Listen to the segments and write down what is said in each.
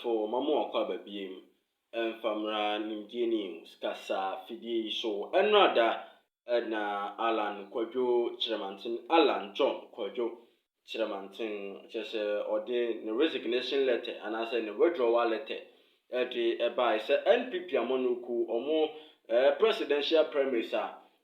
for Mamu Kwababim and Famra Nimgini, Skasa, Fidi, so and rather Edna Alan Kwajo, Kyeremanten, Alan John Kwajo, Kyeremanten, just or the resignation letter, and I said the withdrawal letter. By NPP Amonuku, or more presidential primaries,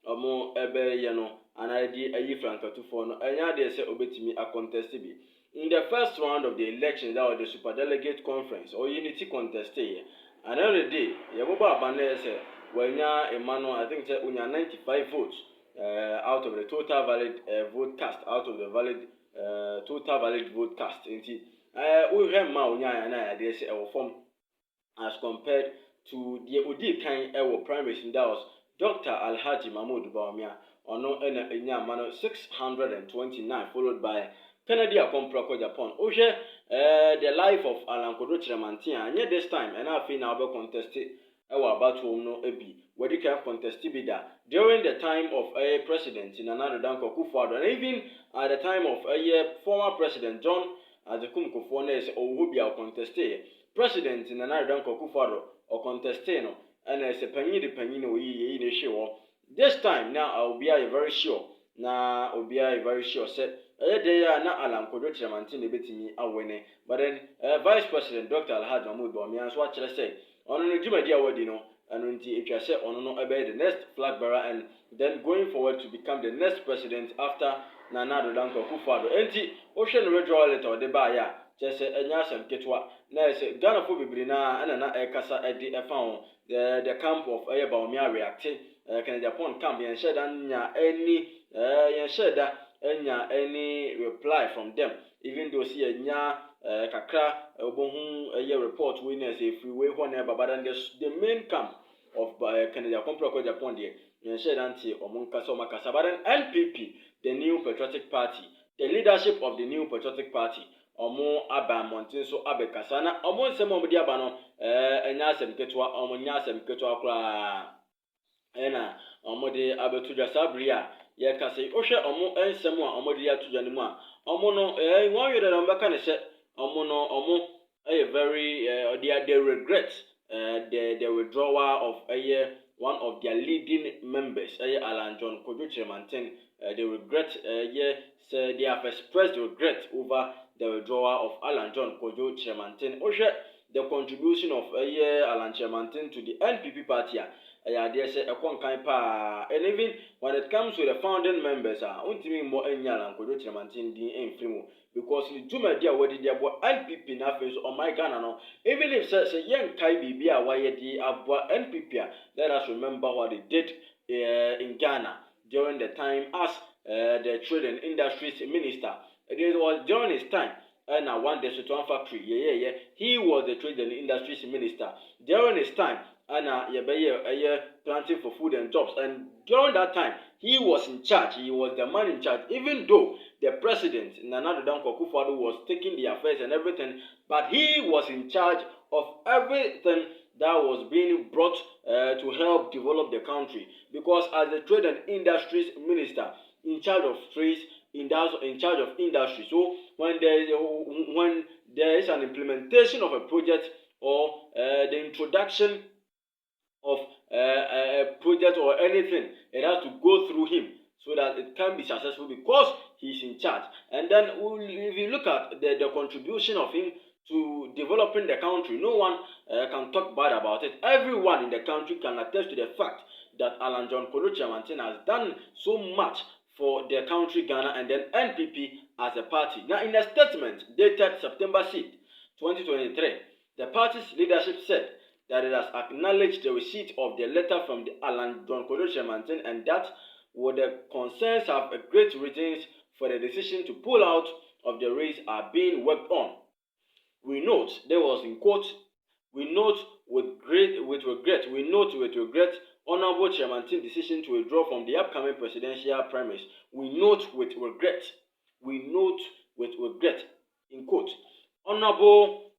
or more ebe yano, and I did a year franca to phone, and ya they say obey a contest to be. In the first round of the election, that was the superdelegate conference or unity contest here. Another day, Yaboba Bane said, when ya Emmanuel, I think that unya 95 votes out of the total valid vote cast, out of the valid total valid vote cast. We have Maunya and I, they say, our form. As compared to the Odi kind of primaries in that was Dr. Alhaji Mahmoud Baumia, or no Mano 629, followed by Kennedy Akomproko Japan. Oje, the life of Alan Kyeremanten, and yet this time, and I feel now contested our battle no ebi. Where you can contest bida during the time of a president in another Danko Kufuor, and even at the time of a former president John Azekum Kufuor, or who be our contested. President in another Danko Kufuor or contestino, and as a penino ye show. This time now I'll be very sure. Now I'll be very sure. Said they are not Alan Kyeremanten betting me away. But then Vice President Dr. Alhaji Mahmoud Baumia, what shall I say? On the Jumadia Wadino, and when if you say on no obey the next flag bearer and then going forward to become the next president after Nana Danko Kufuor. Enti Ocean Withdrawal letter the baya. Just a nyasam ketwa na say Ghana for bibrina and na kasa edi efa the camp of Baumia reacting can Japan camp and shed any reply from them even though see nya kakra obohun report witness if we way whenever but then the main camp of Canada Comproko Japan there and shed anti omunka so makasa but then NPP the new patriotic party the leadership of the new patriotic party Omo Abamontin so Abekasana, Omo Semo Diabano, Nyasem Ketua, Omo Nyasem Ketua Kra Ena, Omo de Abetuja Sabria, Yakase, Osha Omo and Semua, Omo dia to Janima, Omo no, 1 year that I'm back and said, Omo no, Omo, a very, they regret the withdrawal of a year, one of their leading members, Alan John Kyeremanten, they regret, they have expressed regret over the withdrawal of Alan John Kyeremanten. The contribution of Alan Kyeremanten to the NPP party. They say a pa. And even when it comes to the founding members, ultimately more Alan Kyeremanten di because the two media what did NPP na face on my Ghana no. Even if say young Kai Bibia why the abwa NPP, let us remember what they did in Ghana during the time as the Trade and Industries Minister. It was during his time, and I one day factory. He was the Trade and Industries Minister. During his time, and planting for food and jobs. And during that time, he was in charge. He was the man in charge. Even though the president, Nana Danko Kufuor, was taking the affairs and everything, but he was in charge of everything that was being brought to help develop the country. Because as the Trade and Industries Minister, in charge of trades, in charge of industry. So when there is an implementation of a project or the introduction of a project or anything, it has to go through him so that it can be successful because he's in charge. And then if you look at the contribution of him to developing the country, no one can talk bad about it. Everyone in the country can attest to the fact that Alan John Kyeremanten has done so much for the country Ghana and then NPP as a party. Now, in a statement dated September 6, 2023, the party's leadership said that it has acknowledged the receipt of the letter from the Alan John Kyeremanten and that would the concerns have a great reasons for the decision to pull out of the race are being worked on. We note, there was in quote, we note with regret Honorable Kyeremanten's decision to withdraw from the upcoming presidential primaries. We note with regret. In quote, Honorable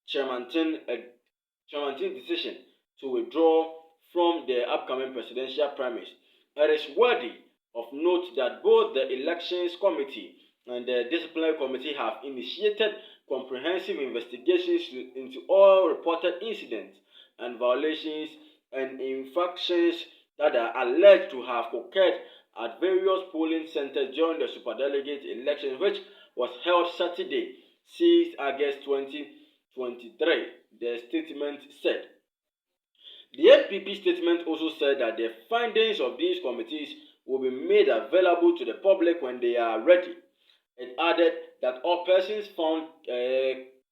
Kyeremanten's decision to withdraw from the upcoming presidential primaries. It is worthy of note that both the Elections Committee and the Disciplinary Committee have initiated comprehensive investigations into all reported incidents and violations and infractions that are alleged to have occurred at various polling centers during the superdelegate election, which was held Saturday, 6 August 2023, the statement said. The NPP statement also said that the findings of these committees will be made available to the public when they are ready. It added that all persons found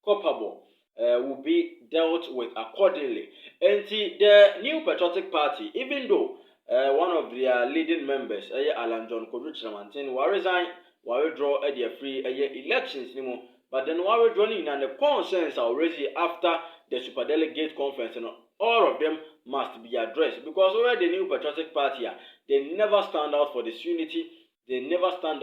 culpable will be dealt with accordingly. And the New Patriotic Party, even though one of their leading members, Alan John Kyeremanten, will resign, will withdraw their free elections anymore, but then while withdrawing and the concerns are raised after the superdelegate conference, and all of them must be addressed because already the New Patriotic Party, they never stand out for disunity. They never stand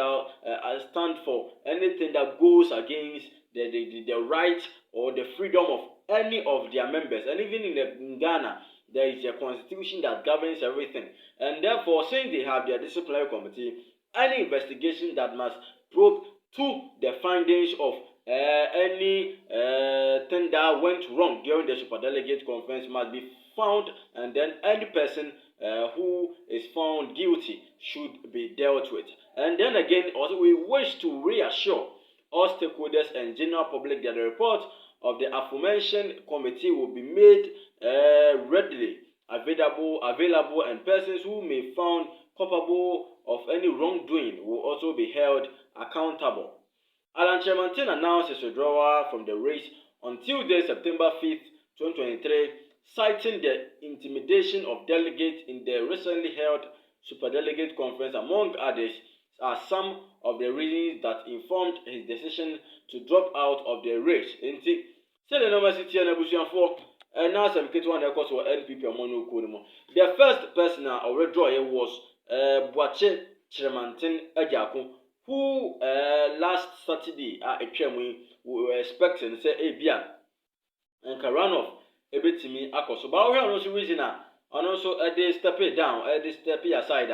for anything that goes against the right or the freedom of any of their members. And even in Ghana, there is a constitution that governs everything. And therefore, since they have their disciplinary committee, any investigation that must probe to the findings of any thing that went wrong during the superdelegate conference must be found, and then any person who is found guilty should be dealt with. And then again, also we wish to reassure all stakeholders and general public that the report of the aforementioned committee will be made readily available, and persons who may be found culpable of any wrongdoing will also be held accountable. Alan Kyeremanten announced his withdrawal from the race on Tuesday, September 5th, 2023, citing the intimidation of delegates in the recently held superdelegate conference, among others, are some of the reasons that informed his decision to drop out of the race. The first person I withdraw was Kyeremanten Agyako, who last Saturday we were expecting say Ebia and runoff ebetimi akoso. But we also reason and also they step it down, they step it aside.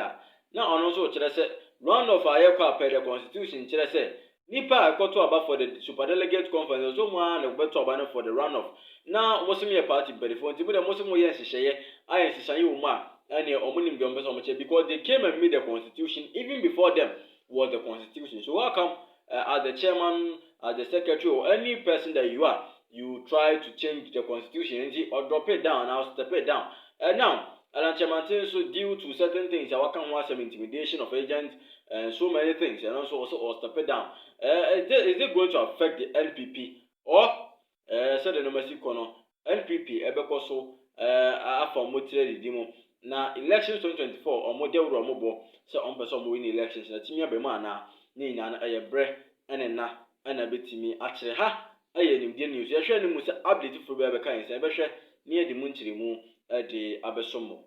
Now and also say runoff ayekwa per the constitution say nipa akoto aba for the superdelegate conference so one beto aba for the runoff. Now Muslim party but the phone the Muslim yes sheye ayen sisanye uma and omunim dem person because they came and made the constitution even before them was the constitution. So how come as the chairman, as the secretary, or any person that you are, you try to change the constitution or drop it down, or step it down? And now, Alan Kyeremanten so due to certain things, I can want some intimidation of agents and so many things, and also or step it down. Is it going to affect the NPP or said the number NPP? Ebekoso after motivated demo. Now elections 2024 or model romobo so on person win elections na timia be ma na nyina na bre enena ana betimi akire ha aye nimde news ye hwe ni mu se update for be kan se be hwe ne edi mu nkire mu de abesomo.